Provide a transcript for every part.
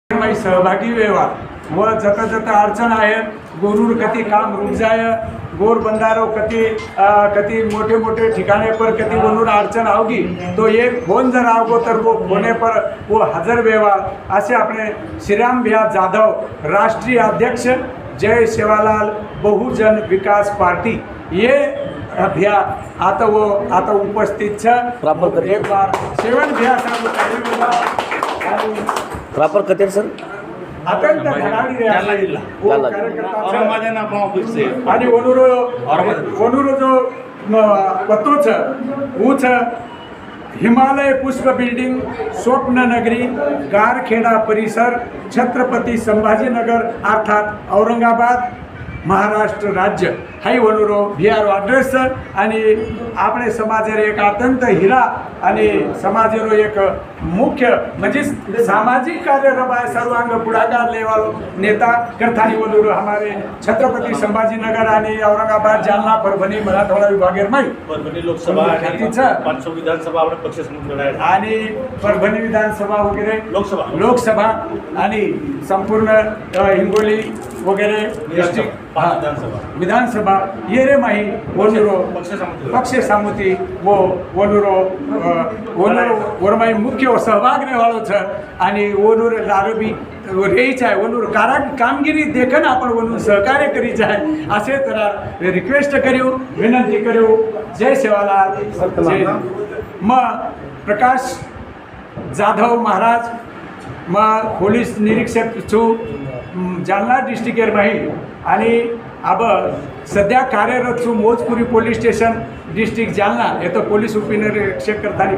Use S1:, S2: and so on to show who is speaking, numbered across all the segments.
S1: में सहभागी वेवा व जत जत अडचण आहे गोरूर कती काम रुक जाय गोर बंदारो कती मोठे मोठे ठिकाणे पर कती गोरूर अडचण आवगी तो एक फोन जर आवगो तर वो फोने पर वो हजर वेवा असे अपने श्रीराम भैया जाधव राष्ट्रीय अध्यक्ष जय सेवालाल बहुजन विकास पार्टी ये भैया आता उपस्थित छ एक बार सेवन भैया
S2: प्रॉपर कतेर सर
S1: अत्यंत धडाडी आणि वनूर जो पत्तो छ वो छ हिमालय पुष्प बिल्डिंग स्वप्न नगरी गारखेड़ा परिसर छत्रपति संभाजीनगर अर्थात औरंगाबाद महाराष्ट्र राज्य हाई वनुरो भियारो अड्रेस आणि आपणे समाजेर एक अत्यंत हिरा आणि समाजेरो एक मुख्य म्हणजे सामाजिक कार्य रबाय सर्वांग पुढाकार लेवालो नेता करथानी वनुरो हमारे छत्रपति संभाजीनगर आणि औरंगाबाद जालना परभणी मराठवाडा विभागेर माई
S3: परभणी लोकसभा आणि 500 विधानसभा आपण पक्ष समोर लढायला
S1: आणि परभणी विधानसभा वगैरे लोकसभा आणि संपूर्ण हिंगोली वगैरे डिस्ट्रिक्ट विधानसभा ये रे माही वनुरो पक्ष सामुती वो वनुरो वरमाई मुख्य सहभाग नेवाळो छ आणि वनुर लारबी रेच आहे वनुर कामगिरी देखन आपण वनुर सहकार्य करीच आहे असे तर रिक्वेस्ट करू विनंती करू जय सेवालाल मग प्रकाश जाधव महाराज मग पोलीस निरीक्षक छु जालना डिस्ट्रिक्ट माही आणि अब सध्या कार्यरत छु मोजपुरी पोलीस स्टेशन डिस्ट्रिक्ट जालना येतो पोलीस उपनिरीक्षक करताना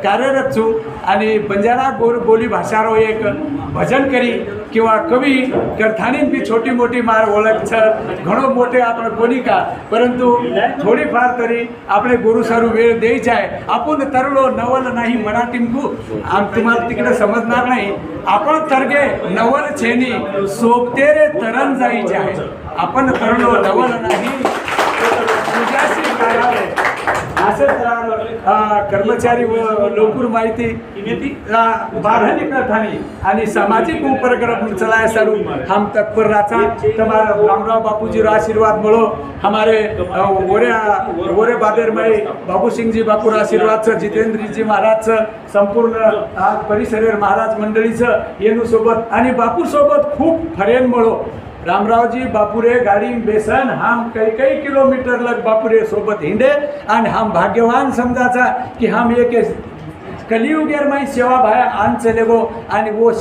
S1: कार्यरत छु आणि बंजारा बोली भाषारो एक भजन करी किंवा कवी करतानी बी छोटी मोठी मार ओळख छ घणो मोठे आपण कोणी का परंतु थोडीफार तरी आपले गुरुसारू वेळ द्यायचा आहे आपण तरलो नवल नाही मराठीमकू तुम्हाला तिकडे समजणार नाही आपण तरगे नवल छेनी सोबते रे तरण जायचे आहे आपण तरलो नवल नाही कर्मचारी व लवकर माहिती बारहनी करतानी आणि सामाजिक उपक्रम चलाय सारू हम तत्पर राचा तुम्हारा रामराव बापूजी रो आशीर्वाद मिलो हमारे ओरे बादेर में बाबू सिंह जी बापूर आशीर्वाद जितेंद्र जी महाराज संपूर्ण परिसरेर महाराज मंडळीच येणू सोबत आणि बापू सोबत खूप फरेन मिळो रामरावजी बापुरे गाड़ी बेसन हम कई किलोमीटर लग बापुरे सोबत हिंडे आणि हम भाग्यवान समजाचा कि हम एक कलियुगेर में सेवा भाया आन चले गो आणि वो